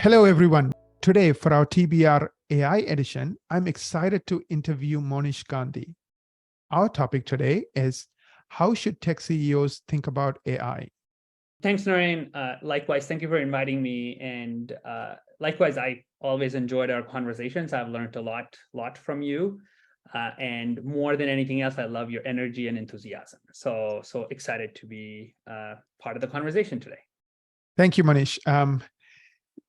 Hello, everyone. Today, for our TBR AI edition, I'm excited to interview Monish Gandhi. Our topic today is how should tech CEOs think about AI? Thanks, Noreen. Likewise, thank you for inviting me. And likewise, I always enjoyed our conversations. I've learned a lot from you. And more than anything else, I love your energy and enthusiasm. So excited to be part of the conversation today. Thank you, Monish.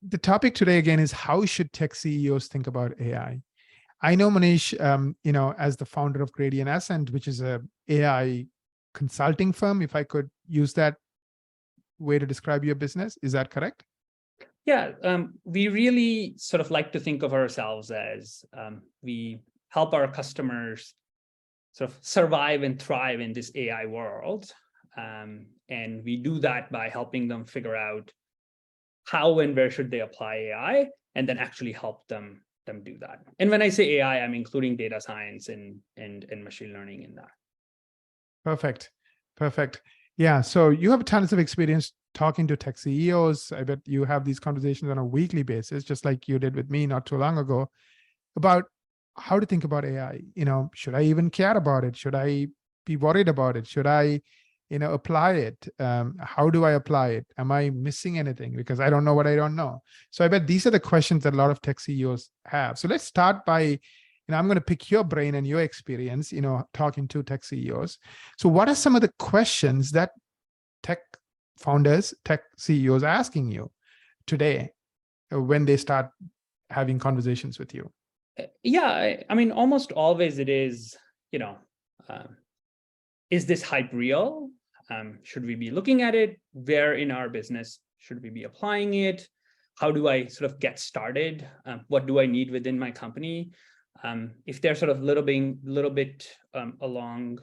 The topic today, again, is how should tech CEOs think about AI? I know, Monish, as the founder of Gradient Ascent, which is a AI consulting firm, if I could use that way to describe your business. Is that correct? Yeah, we really sort of like to think of ourselves as we help our customers sort of survive and thrive in this AI world. And we do that by helping them figure out how and where should they apply AI, and then actually help them do that. And when I say AI, I'm including data science and machine learning in that. Perfect. Yeah, so you have tons of experience talking to tech CEOs. I bet you have these conversations on a weekly basis, just like you did with me not too long ago, about how to think about AI. Should I even care about it? Should I be worried about it? Should I, apply it? How do I apply it? Am I missing anything? Because I don't know what I don't know. So I bet these are the questions that a lot of tech CEOs have. So let's start by, I'm going to pick your brain and your experience, talking to tech CEOs. So what are some of the questions that tech founders, tech CEOs are asking you today when they start having conversations with you? Yeah, I mean, almost always it is, is this hype real? Should we be looking at it? Where in our business should we be applying it? How do I sort of get started? What do I need within my company? If they're sort of little bit along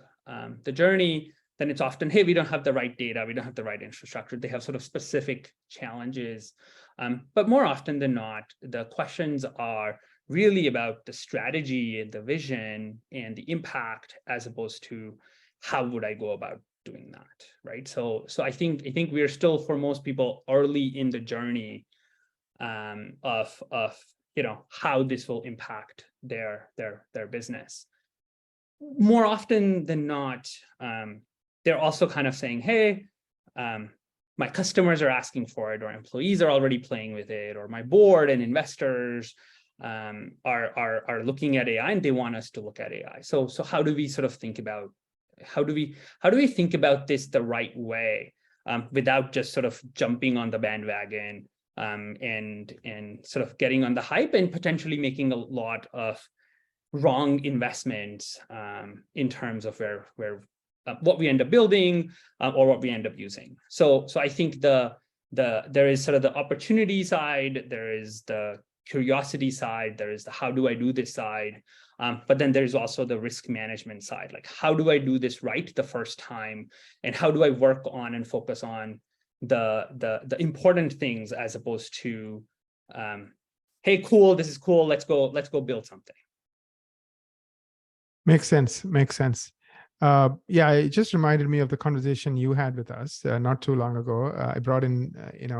the journey, then it's often, hey, we don't have the right data, we don't have the right infrastructure. They have sort of specific challenges. But more often than not, the questions are really about the strategy and the vision and the impact, as opposed to how would I go about doing that, right? So I think we're still, for most people, early in the journey of how this will impact their business. More often than not, they're also kind of saying, hey, my customers are asking for it, or employees are already playing with it, or my board and investors are looking at AI and they want us to look at AI. So how do we sort of think about, how do we think about this the right way, without just sort of jumping on the bandwagon and sort of getting on the hype and potentially making a lot of wrong investments in terms of where what we end up building or what we end up using. So I think there is sort of the opportunity side, there is the curiosity side, there is the how do I do this side, but then there's also the risk management side. Like, how do I do this right the first time, and how do I work on and focus on the important things, as opposed to, hey, cool, this is cool, let's go build something. Makes sense. Yeah, it just reminded me of the conversation you had with us not too long ago. I brought in,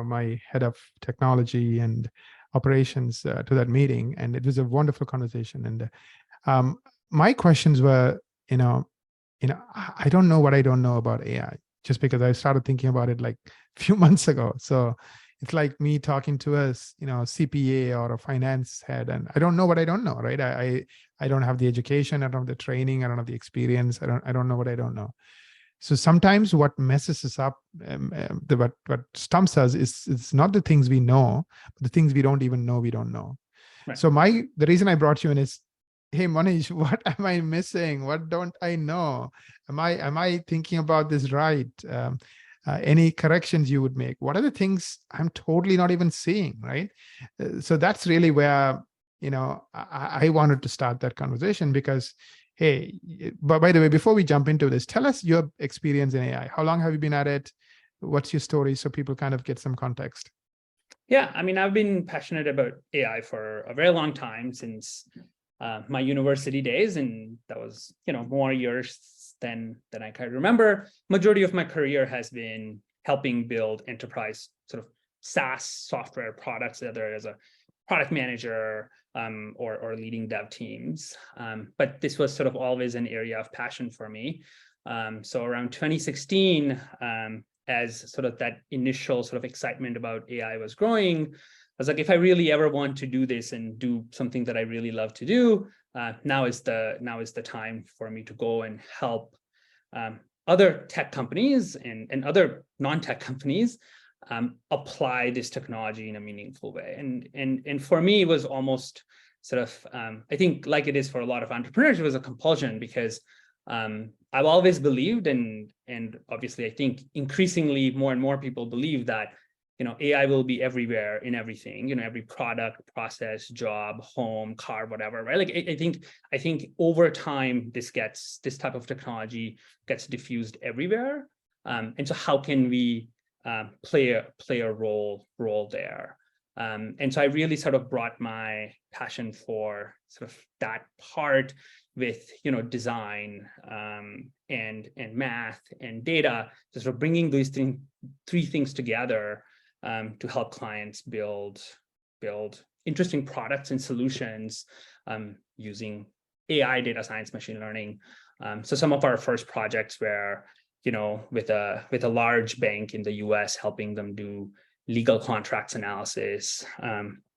my head of technology and operations to that meeting, and it was a wonderful conversation. And my questions were, I don't know what I don't know about AI, just because I started thinking about it like a few months ago. So it's like me talking to a, CPA or a finance head, and I don't know what I don't know, right? I don't have the education, I don't have the training, I don't have the experience, I don't know what I don't know. So sometimes what messes us up, what stumps us is it's not the things we know, but the things we don't even know we don't know. Right. So the reason I brought you in is, hey, Monish, what am I missing? What don't I know? Am I thinking about this right? Any corrections you would make? What are the things I'm totally not even seeing, right? So that's really where, I wanted to start that conversation, because, hey, but by the way, before we jump into this, tell us your experience in AI. How long have you been at it? What's your story, so people kind of get some context? Yeah, I mean, I've been passionate about AI for a very long time, since my university days, and that was, more years than I can remember. Majority of my career has been helping build enterprise sort of SaaS software products, either as a product manager or leading dev teams. But this was sort of always an area of passion for me. So around 2016, as sort of that initial sort of excitement about AI was growing, I was like, if I really ever want to do this and do something that I really love to do, now is the time for me to go and help other tech companies and other non-tech companies apply this technology in a meaningful way. And for me, it was almost sort of, I think like it is for a lot of entrepreneurs, it was a compulsion, because I've always believed, and obviously I think increasingly more and more people believe that, AI will be everywhere in everything, every product, process, job, home, car, whatever, right? Like I think over time, this type of technology gets diffused everywhere. And so how can we play a role there? And so I really sort of brought my passion for sort of that part with design and math and data, so sort of bringing these three things together to help clients build interesting products and solutions using AI, data science, machine learning. So some of our first projects were with a large bank in the US, helping them do legal contracts analysis.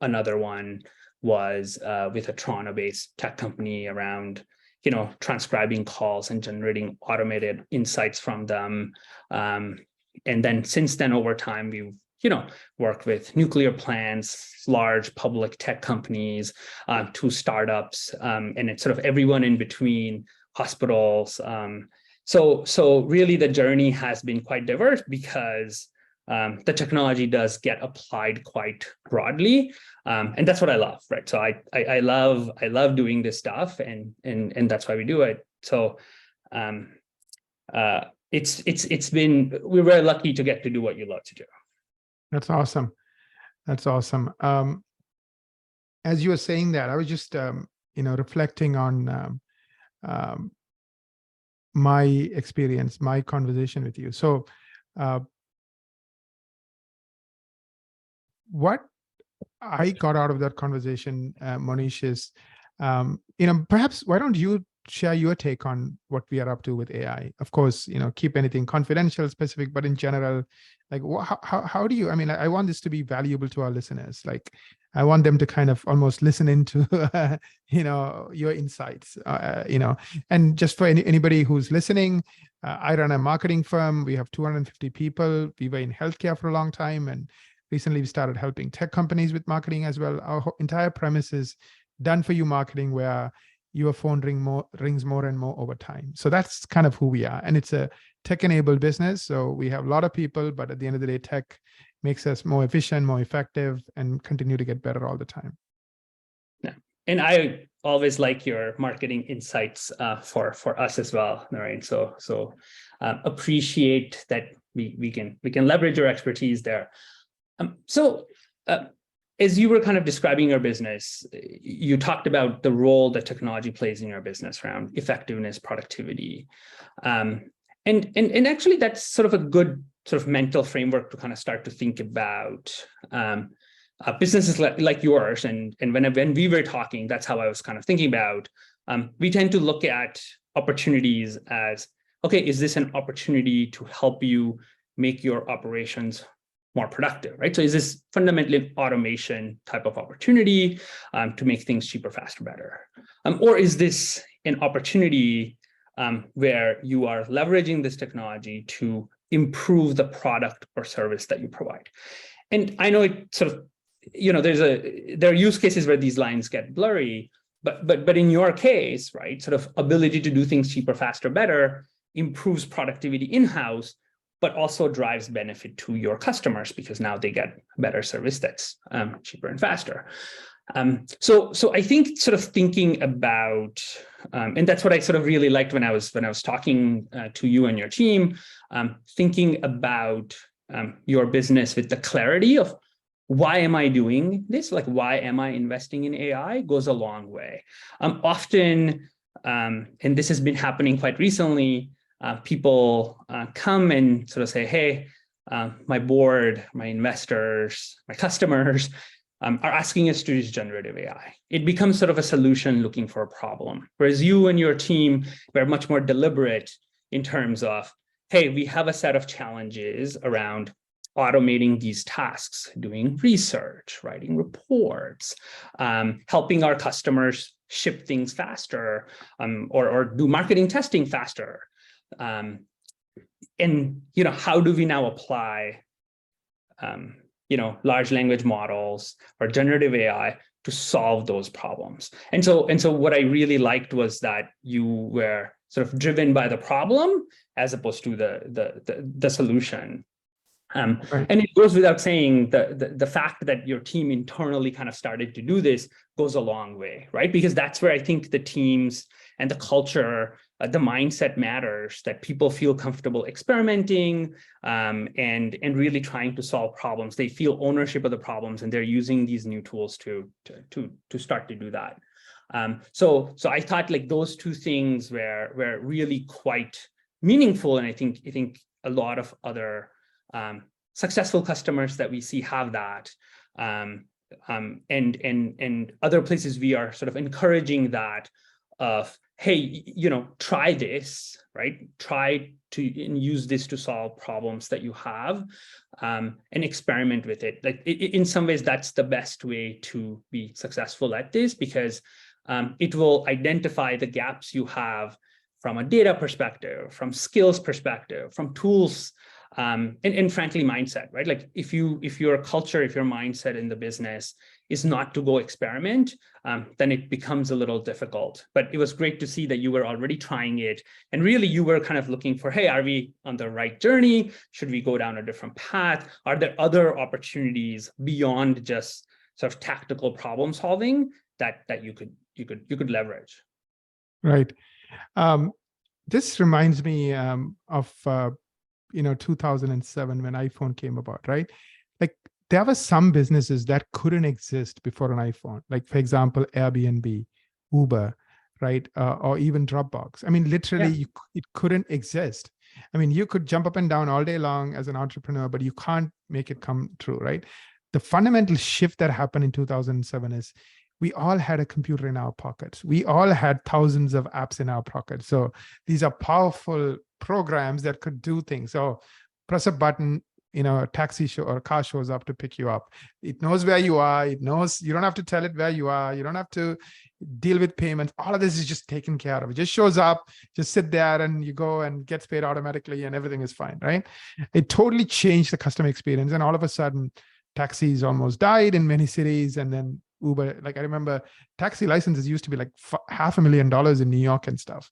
Another one was with a Toronto-based tech company around, transcribing calls and generating automated insights from them. And then since then, over time, we've, worked with nuclear plants, large public tech companies, to startups, and it's sort of everyone in between, hospitals. So really the journey has been quite diverse, because the technology does get applied quite broadly, and that's what I love, right? So I love doing this stuff, and that's why we do it. So it's been, we're very lucky to get to do what you love to do. That's awesome. That's awesome. As you were saying that, I was just reflecting on my experience, my conversation with you. So what I got out of that conversation, Monish, is, perhaps why don't you share your take on what we are up to with AI? Of course, keep anything confidential, specific, but in general, like how do you, I want this to be valuable to our listeners. Like I want them to kind of almost listen into, your insights, and just for anybody who's listening, I run a marketing firm. We have 250 people. We were in healthcare for a long time, and recently we started helping tech companies with marketing as well. Our entire premise is done for you marketing, where your phone rings more and more over time. So that's kind of who we are. And it's a tech-enabled business. So we have a lot of people, but at the end of the day, tech makes us more efficient, more effective, and continue to get better all the time. Yeah. And I always like your marketing insights for us as well, right? So appreciate that we can leverage your expertise there. As you were kind of describing your business, you talked about the role that technology plays in your business around effectiveness, productivity. And actually that's sort of a good sort of mental framework to kind of start to think about businesses like yours. And when we were talking, that's how I was kind of thinking about. We tend to look at opportunities as, okay, is this an opportunity to help you make your operations more productive, right? So is this fundamentally an automation type of opportunity to make things cheaper, faster, better? Or is this an opportunity where you are leveraging this technology to improve the product or service that you provide? And I know it sort of, there are use cases where these lines get blurry, but in your case, right, sort of ability to do things cheaper, faster, better improves productivity in-house, but also drives benefit to your customers, because now they get better service that's cheaper and faster. So I think sort of thinking about, and that's what I sort of really liked when I was talking to you and your team, thinking about your business with the clarity of, why am I doing this? Like, why am I investing in AI goes a long way. Often, and this has been happening quite recently, people come and sort of say, hey, my board, my investors, my customers are asking us to use generative AI. It becomes sort of a solution looking for a problem. Whereas you and your team were much more deliberate in terms of, hey, we have a set of challenges around automating these tasks, doing research, writing reports, helping our customers ship things faster, or do marketing testing faster. And how do we now apply large language models or generative AI to solve those problems? And so what I really liked was that you were sort of driven by the problem as opposed to the solution. Right. And it goes without saying the fact that your team internally kind of started to do this goes a long way, right? Because that's where I think the teams and the culture, the mindset matters, that people feel comfortable experimenting and really trying to solve problems. They feel ownership of the problems, and they're using these new tools to start to do that. So I thought like those two things were really quite meaningful, and I think a lot of other successful customers that we see have that, and other places we are sort of encouraging that of, hey, try this, right? Try to use this to solve problems that you have, and experiment with it. Like in some ways, that's the best way to be successful at this, because it will identify the gaps you have from a data perspective, from skills perspective, from tools, and frankly, mindset, right? Like if your culture, if your mindset in the business is not to go experiment, then it becomes a little difficult. But it was great to see that you were already trying it. And really you were kind of looking for, hey, are we on the right journey? Should we go down a different path? Are there other opportunities beyond just sort of tactical problem solving that you could leverage? Right. This reminds me of 2007 when iPhone came about, right? Like there were some businesses that couldn't exist before an iPhone, like for example, Airbnb, Uber, right? Or even Dropbox. I mean, literally, it couldn't exist. I mean, you could jump up and down all day long as an entrepreneur, but you can't make it come true, right? The fundamental shift that happened in 2007 is we all had a computer in our pockets. We all had thousands of apps in our pockets. So these are powerful programs that could do things. So press a button, a taxi show or a car shows up to pick you up. It knows where you are. It knows you don't have to tell it where you are. You don't have to deal with payments. All of this is just taken care of. It just shows up, just sit there and you go and gets paid automatically and everything is fine, right? It totally changed the customer experience. And all of a sudden, taxis almost died in many cities. And then Uber, like I remember taxi licenses used to be like $500,000 in New York and stuff,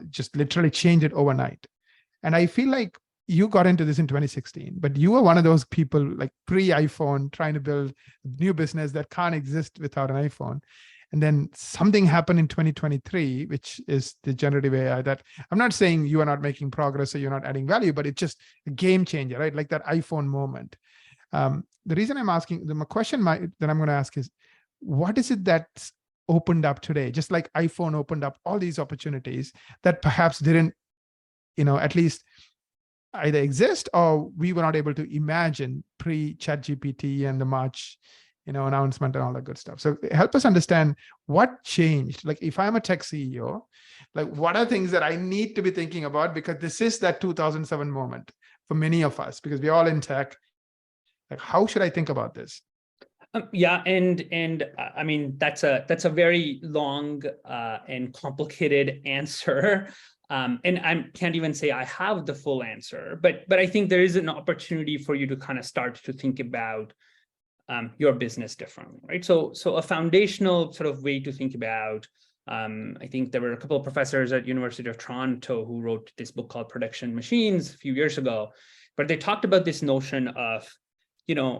just literally changed it overnight. And I feel like you got into this in 2016, but you were one of those people like pre-iPhone trying to build new business that can't exist without an iPhone. And then something happened in 2023, which is the generative AI that I'm not saying you are not making progress or you're not adding value, but it's just a game changer, right? Like that iPhone moment. The reason I'm asking, the question that I'm going to ask is, what is it that's opened up today? Just like iPhone opened up all these opportunities that perhaps didn't, at least either exist or we were not able to imagine pre-ChatGPT and the March, announcement and all that good stuff. So help us understand what changed. Like if I'm a tech CEO, like what are things that I need to be thinking about? Because this is that 2007 moment for many of us, because we're all in tech. Like, how should I think about this? Yeah, and I mean that's a very long and complicated answer, and I can't even say I have the full answer. But I think there is an opportunity for you to kind of start to think about your business differently, right? So a foundational sort of way to think about. I think there were a couple of professors at University of Toronto who wrote this book called Prediction Machines a few years ago, but they talked about this notion of,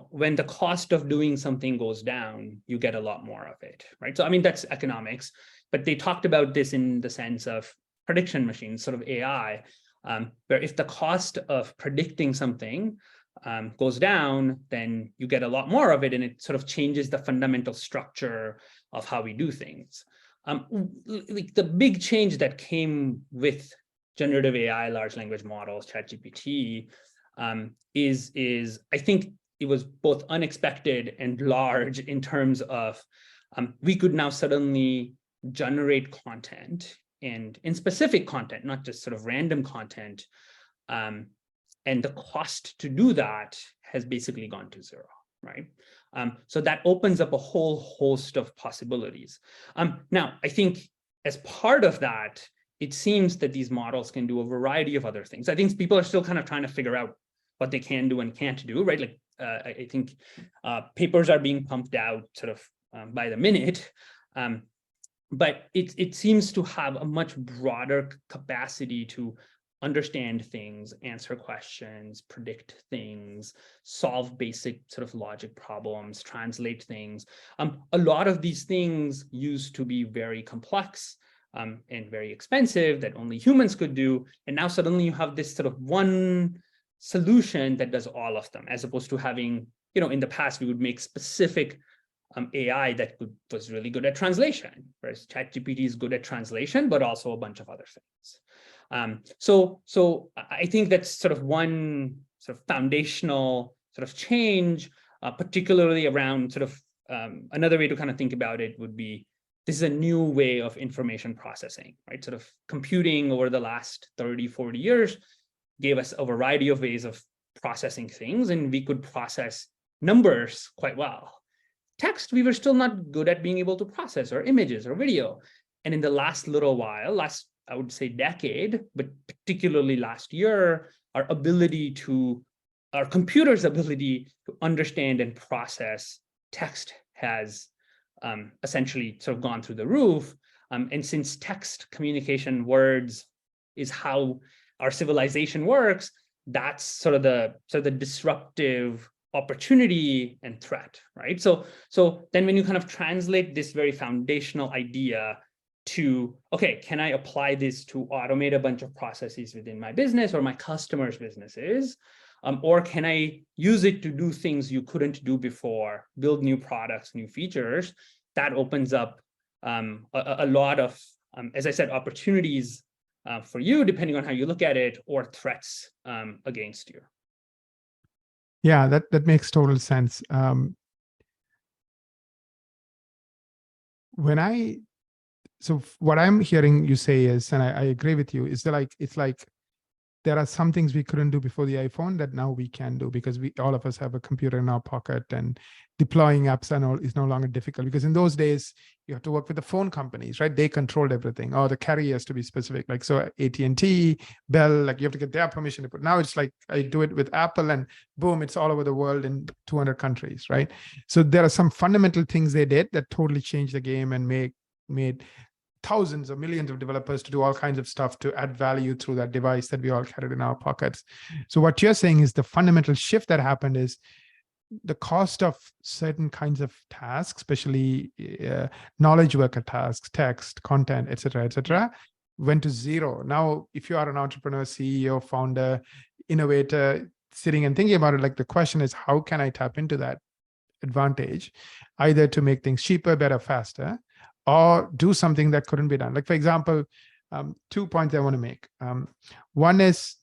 when the cost of doing something goes down, you get a lot more of it, right? So, I mean, that's economics, but they talked about this in the sense of prediction machines, sort of AI, where if the cost of predicting something goes down, then you get a lot more of it, and it sort of changes the fundamental structure of how we do things. Like the big change that came with generative AI, large language models, ChatGPT, is I think it was both unexpected and large in terms of we could now suddenly generate content, and in specific content, not just sort of random content. And the cost to do that has basically gone to zero, right? So that opens up a whole host of possibilities. Now, I think as part of that, it seems that these models can do a variety of other things. I think people are still kind of trying to figure out what they can do and can't do, right? Like I think papers are being pumped out sort of by the minute, but it seems to have a much broader capacity to understand things, answer questions, predict things, solve basic sort of logic problems, translate things. A lot of these things used to be very complex and very expensive that only humans could do. And now suddenly you have this sort of one solution that does all of them, as opposed to having, in the past, we would make specific AI that was really good at translation, whereas ChatGPT is good at translation, but also a bunch of other things. So I think that's sort of one sort of foundational sort of change, particularly around sort of another way to kind of think about it would be, this is a new way of information processing, right? Sort of computing over the last 30, 40 years gave us a variety of ways of processing things, and we could process numbers quite well. Text, we were still not good at being able to process, or images or video. And in the last little while, I would say decade, but particularly last year, our computer's ability to understand and process text has essentially sort of gone through the roof. And since text communication, words, is how our civilization works, that's sort of the disruptive opportunity and threat, right? So then when you kind of translate this very foundational idea to, okay, can I apply this to automate a bunch of processes within my business or my customers' businesses? Or can I use it to do things you couldn't do before, build new products, new features? That opens up a lot of, as I said, opportunities for you, depending on how you look at it, or threats against you. Yeah, that makes total sense. So what I'm hearing you say is, and I agree with you, is that it's like there are some things we couldn't do before the iPhone that now we can do, because all of us have a computer in our pocket, and deploying apps is no longer difficult, because in those days you have to work with the phone companies, right? They controlled everything, or the carriers, to be specific. Like, so AT&T, Bell, like you have to get their permission to put. Now it's like I do it with Apple, and boom, it's all over the world in 200 countries, right? So there are some fundamental things they did that totally changed the game and made thousands or millions of developers to do all kinds of stuff to add value through that device that we all carried in our pockets. So what you're saying is the fundamental shift that happened is the cost of certain kinds of tasks, especially knowledge worker tasks, text, content, et cetera, went to zero. Now, if you are an entrepreneur, CEO, founder, innovator, sitting and thinking about it, like the question is, how can I tap into that advantage, either to make things cheaper, better, faster, or do something that couldn't be done? Like, for example, 2 points I want to make. One is,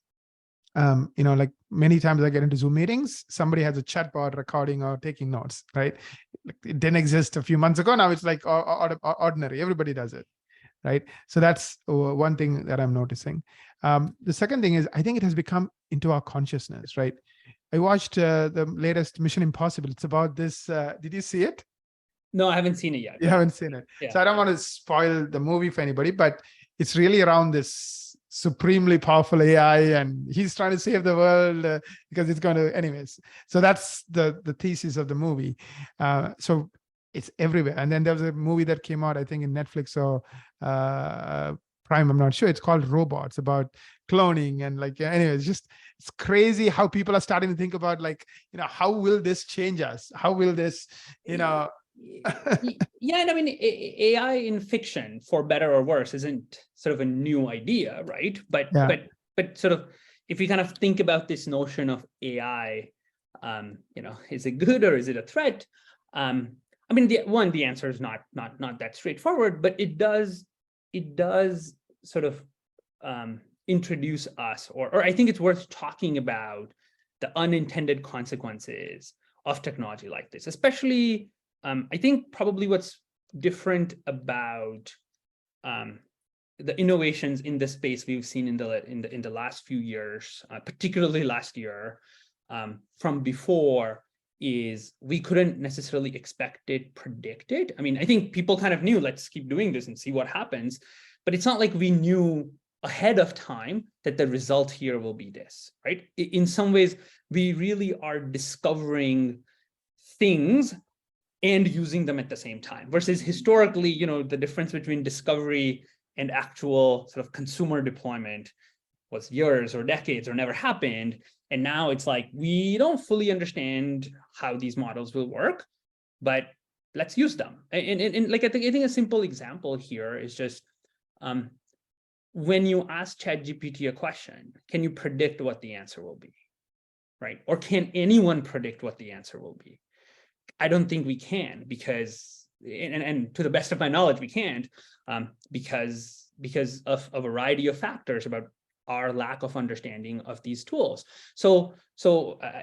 like many times I get into Zoom meetings, somebody has a chatbot recording or taking notes, right? It didn't exist a few months ago. Now it's like ordinary. Everybody does it, right? So that's one thing that I'm noticing. The second thing is, I think it has become into our consciousness, right? I watched the latest Mission Impossible. It's about this. Did you see it? No, I haven't seen it yet. You haven't seen it. Yeah. So I don't want to spoil the movie for anybody, but it's really around this supremely powerful AI, and he's trying to save the world because it's going to, anyways. So that's the thesis of the movie. So it's everywhere. And then there was a movie that came out, I think, in Netflix or Prime, I'm not sure. It's called Robots, about cloning, and like, anyways, it's crazy how people are starting to think about, like, how will this change us? How will this, Yeah, and I mean, AI in fiction, for better or worse, isn't sort of a new idea, right? But sort of, if you kind of think about this notion of AI, is it good or is it a threat? I mean, the answer is not that straightforward, but it does sort of introduce us, or I think it's worth talking about the unintended consequences of technology like this. Especially, I think probably what's different about the innovations in this space we've seen in the last few years, particularly last year, from before, is we couldn't necessarily expect it, predict it. I mean, I think people kind of knew, let's keep doing this and see what happens, but it's not like we knew ahead of time that the result here will be this, right? In some ways, we really are discovering things and using them at the same time, versus historically, the difference between discovery and actual sort of consumer deployment was years or decades or never happened. And now it's like, we don't fully understand how these models will work, but let's use them. And like, I think a simple example here is just, when you ask ChatGPT a question, can you predict what the answer will be, right? Or can anyone predict what the answer will be? I don't think we can, because, and to the best of my knowledge, we can't, because of a variety of factors about our lack of understanding of these tools. So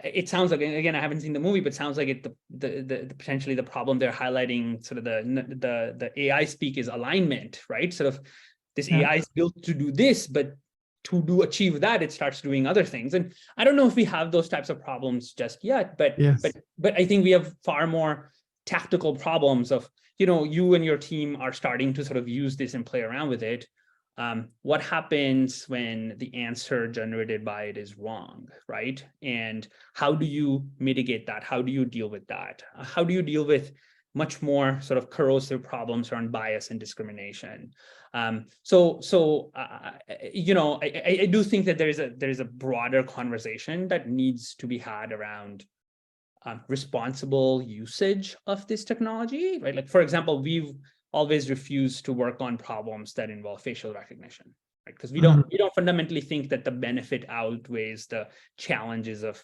it sounds like, again, I haven't seen the movie, but it sounds like the potentially the problem they're highlighting, sort of the AI speak, is alignment, right? Sort of this AI is built to do this, but to achieve that, it starts doing other things. And I don't know if we have those types of problems just yet, but I think we have far more tactical problems of, you and your team are starting to sort of use this and play around with it. What happens when the answer generated by it is wrong, right? And how do you mitigate that? How do you deal with that? How do you deal with much more sort of corrosive problems around bias and discrimination? I do think that there is a broader conversation that needs to be had around responsible usage of this technology, right? Like, for example, we've always refused to work on problems that involve facial recognition, right? Because we don't fundamentally think that the benefit outweighs the challenges of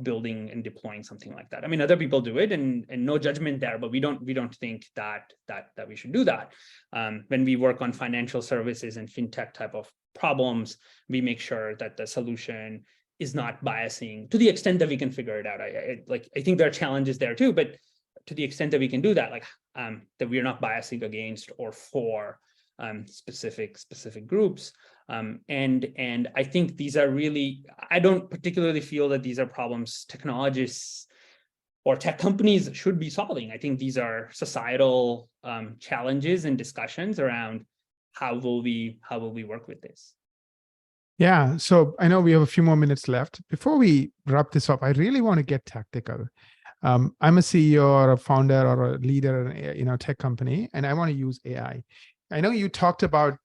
building and deploying something like that. I mean, other people do it, and no judgment there, but we don't think that we should do that. When we work on financial services and fintech type of problems, we make sure that the solution is not biasing to the extent that we can figure it out. I think there are challenges there too, but to the extent that we can do that, that we're not biasing against or for specific groups. And I think these are really, I don't particularly feel that these are problems technologists or tech companies should be solving. I think these are societal challenges and discussions around how will we work with this. Yeah, so I know we have a few more minutes left. Before we wrap this up, I really want to get tactical. I'm a CEO or a founder or a leader in a tech company, and I want to use AI. I know you talked about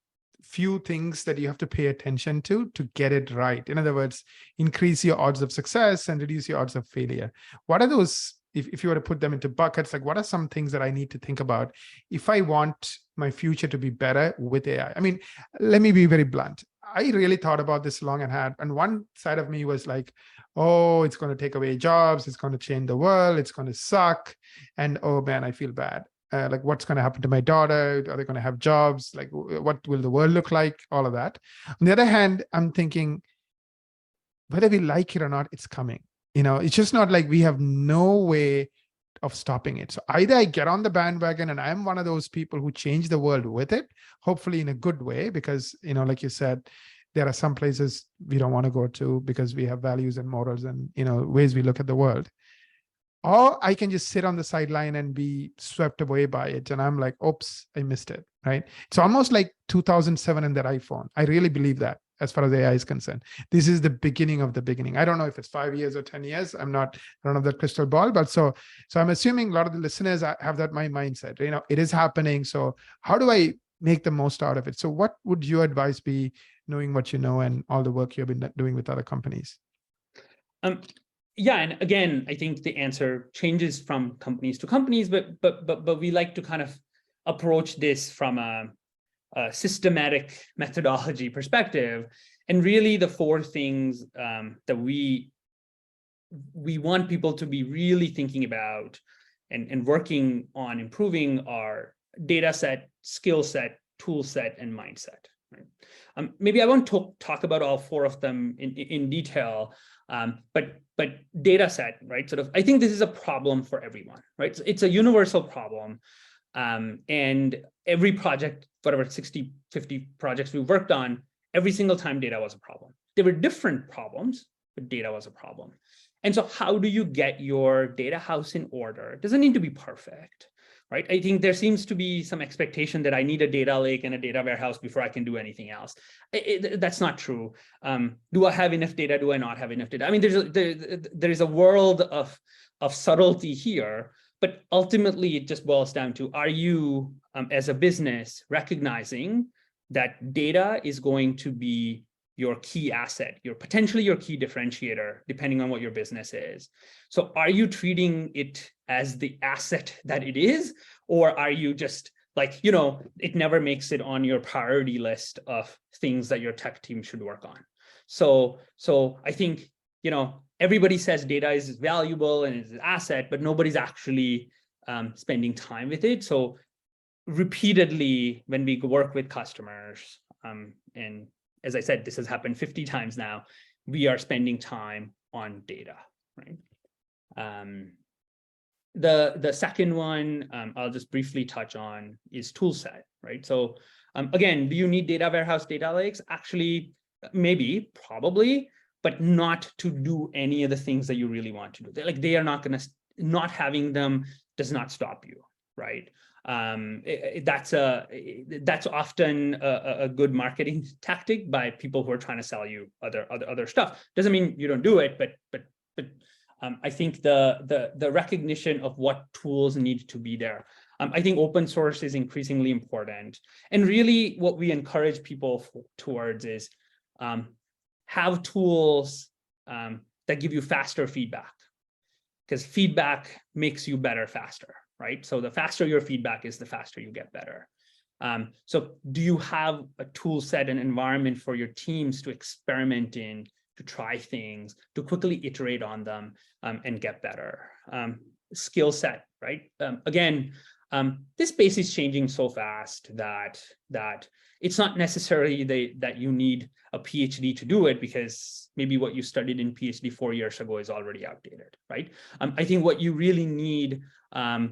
few things that you have to pay attention to get it right. In other words, increase your odds of success and reduce your odds of failure. What are those, if you were to put them into buckets, like what are some things that I need to think about if I want my future to be better with AI? I mean, let me be very blunt. I really thought about this long and hard. And one side of me was like, oh, it's going to take away jobs. It's going to change the world. It's going to suck. And oh man, I feel bad. Like what's going to happen to my daughter? Are they going to have jobs? Like what will the world look like? All of that. On the other hand, I'm thinking, whether we like it or not, it's coming. It's just not like we have no way of stopping it. So either I get on the bandwagon and I'm one of those people who change the world with it, hopefully in a good way, because, like you said, there are some places we don't want to go to because we have values and morals and, ways we look at the world. Or I can just sit on the sideline and be swept away by it. And I'm like, oops, I missed it, right? It's almost like 2007 and that iPhone. I really believe that as far as AI is concerned. This is the beginning of the beginning. I don't know if it's 5 years or 10 years. I don't have that crystal ball, but so I'm assuming a lot of the listeners have that my mindset, it is happening. So how do I make the most out of it? So what would your advice be, knowing what you know and all the work you've been doing with other companies? Yeah, and again, I think the answer changes from companies to companies, but we like to kind of approach this from a systematic methodology perspective. And really the four things that we want people to be really thinking about and working on improving are data set, skill set, tool set, and mindset. Right? Maybe I won't talk about all four of them in detail, But data set, right? Sort of, I think this is a problem for everyone, right? It's a universal problem. And every project, whatever 60, 50 projects we worked on, every single time data was a problem. There were different problems, but data was a problem. And so how do you get your data house in order? It doesn't need to be perfect, right? I think there seems to be some expectation that I need a data lake and a data warehouse before I can do anything else. That's not true. Do I have enough data? Do I not have enough data? I mean, there is a world of subtlety here, but ultimately it just boils down to, are you, as a business, recognizing that data is going to be your key asset, potentially your key differentiator, depending on what your business is. So are you treating it as the asset that it is, or are you just like, it never makes it on your priority list of things that your tech team should work on? So I think, everybody says data is valuable and is an asset, but nobody's actually spending time with it. So repeatedly, when we work with customers, and as I said, this has happened 50 times now, we are spending time on data, right? The second one I'll just briefly touch on is tool set, right? So again, do you need data warehouse, data lakes? Actually, maybe, probably, but not to do any of the things that you really want to do. They are not going to, not having them does not stop you, right? That's often a good marketing tactic by people who are trying to sell you other stuff. Doesn't mean you don't do it, but I think the recognition of what tools need to be there. I think open source is increasingly important, and really what we encourage people towards is have tools that give you faster feedback, because feedback makes you better faster. Right? So the faster your feedback is, the faster you get better. So do you have a tool set, an environment for your teams to experiment in, to try things, to quickly iterate on them and get better? Skill set, right? Again, this space is changing so fast that it's not necessarily that you need a PhD to do it, because maybe what you studied in PhD 4 years ago is already outdated, right? I think what you really need are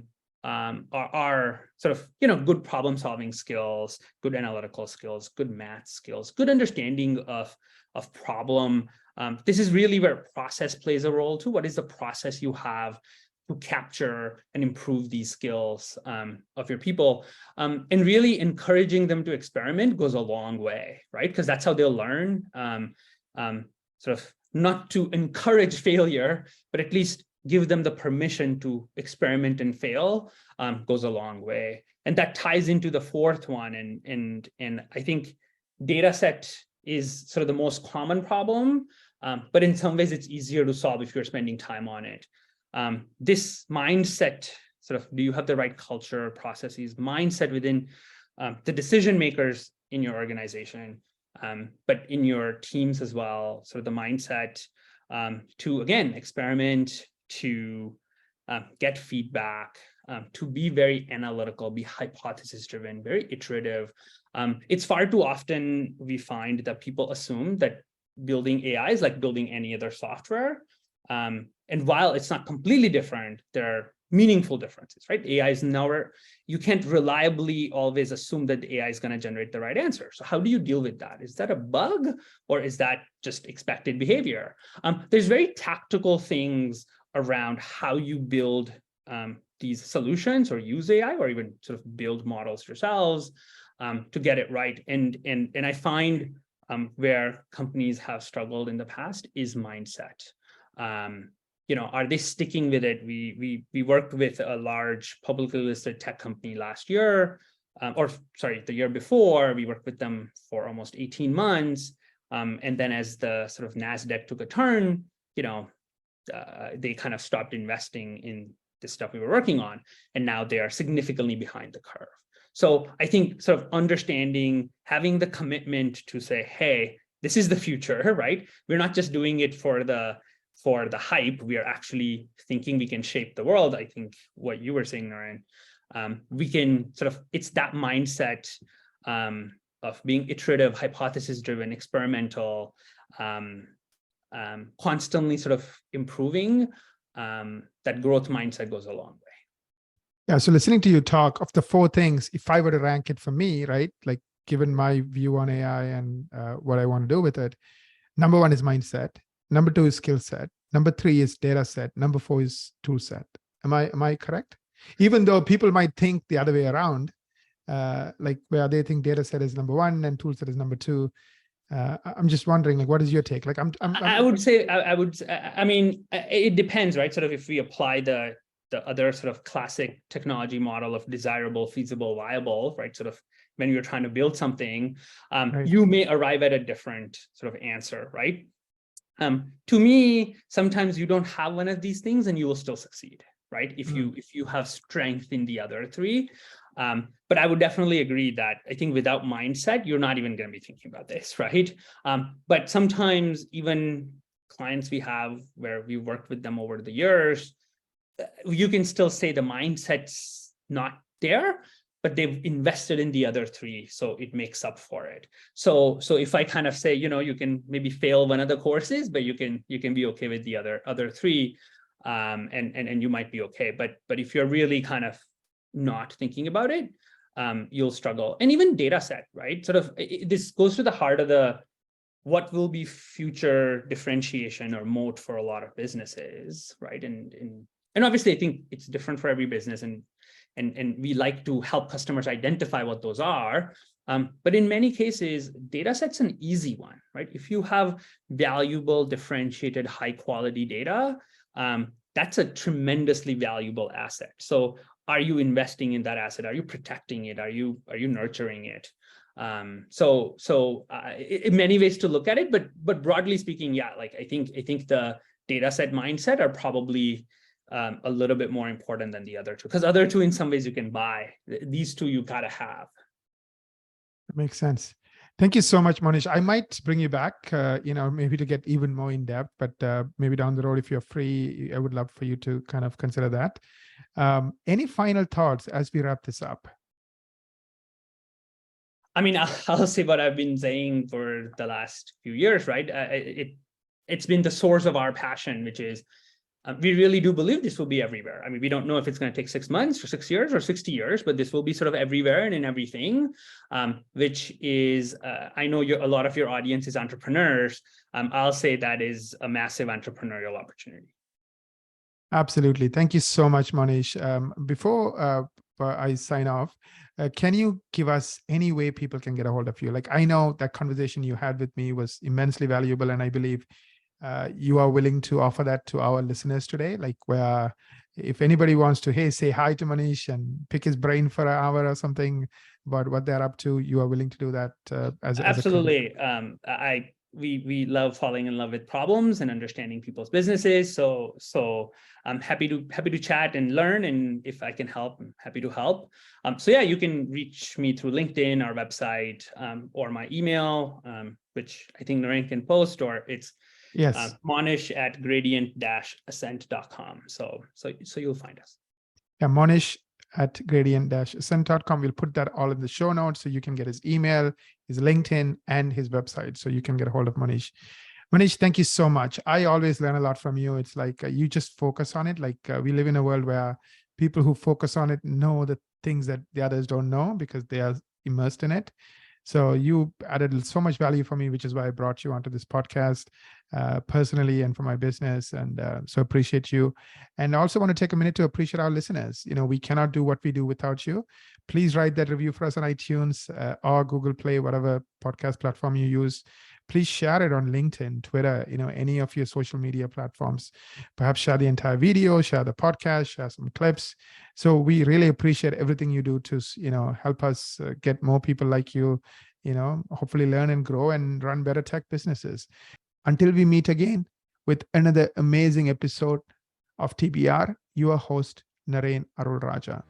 sort of, good problem solving skills, good analytical skills, good math skills, good understanding of problem. This is really where process plays a role too. What is the process you have to capture and improve these skills of your people? And really encouraging them to experiment goes a long way, right? Because that's how they'll learn. Sort of not to encourage failure, but at least give them the permission to experiment and fail goes a long way. And that ties into the fourth one. And I think data set is sort of the most common problem, but in some ways it's easier to solve if you're spending time on it. This mindset, sort of, do you have the right culture, processes, mindset within the decision makers in your organization, but in your teams as well, sort of the mindset to, again, experiment, to get feedback, to be very analytical, be hypothesis driven, very iterative. It's far too often we find that people assume that building AI is like building any other software. And while it's not completely different, there are meaningful differences, right? AI is never, you can't reliably always assume that the AI is going to generate the right answer. So how do you deal with that? Is that a bug, or is that just expected behavior? There's very tactical things around how you build these solutions, or use AI, or even sort of build models yourselves to get it right. And I find where companies have struggled in the past is mindset. Are they sticking with it? We worked with a large publicly listed tech company last year, the year before. We worked with them for almost 18 months. And then as the sort of NASDAQ took a turn, they kind of stopped investing in the stuff we were working on. And now they are significantly behind the curve. So I think sort of understanding, having the commitment to say, hey, this is the future, right? We're not just doing it for the hype. We are actually thinking we can shape the world. I think what you were saying, Narayan, we can sort of, it's that mindset of being iterative, hypothesis driven, experimental, constantly sort of improving, that growth mindset goes a long way. Yeah. So listening to you talk, of the four things, if I were to rank it for me, right, like given my view on AI and what I want to do with it, number one is mindset. Number two is skill set. Number three is data set. Number four is tool set. Am I correct? Even though people might think the other way around, like where they think data set is number one and tool set is number two. I'm just wondering, like, what is your take? Like, I would say, I mean, it depends, right? Sort of if we apply the other sort of classic technology model of desirable, feasible, viable, right? Sort of when you're trying to build something, Right. you may arrive at a different sort of answer, right? To me, sometimes you don't have one of these things and you will still succeed, right? If you have strength in the other three. But I would definitely agree that I think without mindset, you're not even going to be thinking about this, right? But sometimes even clients we have where we worked with them over the years, you can still say the mindset's not there, but they've invested in the other three, so it makes up for it. So if I kind of say, you can maybe fail one of the courses, but you can be okay with the other three, and you might be okay. But if you're really kind of not thinking about it, you'll struggle. And even data set, right? Sort of this goes to the heart of what will be future differentiation or moat for a lot of businesses, right? And obviously, I think it's different for every business, and we like to help customers identify what those are. But in many cases, data set's an easy one, right? If you have valuable, differentiated, high quality data, that's a tremendously valuable asset. So are you investing in that asset? Are you protecting it? Are you nurturing it? So in many ways to look at it, but broadly speaking, yeah, like I think the data set mindset are probably a little bit more important than the other two, because other two in some ways you can buy. These two you gotta have. That makes sense. Thank you so much, Monish. I might bring you back, maybe to get even more in depth, but maybe down the road, if you're free, I would love for you to kind of consider that. Any final thoughts as we wrap this up? I mean, I'll say what I've been saying for the last few years, right? It's been the source of our passion, which is we really do believe this will be everywhere. I mean, we don't know if it's going to take 6 months or 6 years or 60 years, but this will be sort of everywhere and in everything, which is, I know a lot of your audience is entrepreneurs. I'll say that is a massive entrepreneurial opportunity. Absolutely. Thank you so much, Monish. Before I sign off, can you give us any way people can get a hold of you? Like, I know that conversation you had with me was immensely valuable, and I believe you are willing to offer that to our listeners today, like where if anybody wants to, hey, say hi to Manish and pick his brain for an hour or something about what they're up to, you are willing to do that Absolutely. We love falling in love with problems and understanding people's businesses. So I'm happy to chat and learn, and if I can help, I'm happy to help. So yeah, you can reach me through LinkedIn, our website, or my email, which I think Naren can post, or it's Yes. Monish@gradient-ascent.com. So you'll find us. Yeah, Monish@gradient-ascent.com. We'll put that all in the show notes so you can get his email, his LinkedIn, and his website, so you can get a hold of Monish. Manish, thank you so much. I always learn a lot from you. It's like you just focus on it. Like we live in a world where people who focus on it know the things that the others don't know because they are immersed in it. So you added so much value for me, which is why I brought you onto this podcast personally and for my business. And so appreciate you. And I also want to take a minute to appreciate our listeners. We cannot do what we do without you. Please write that review for us on iTunes or Google Play, whatever podcast platform you use. Please share it on LinkedIn, Twitter, any of your social media platforms. Perhaps share the entire video, share the podcast, share some clips. So we really appreciate everything you do to, help us get more people like you, hopefully learn and grow and run better tech businesses. Until we meet again with another amazing episode of TBR, your host, Naren Arulraja.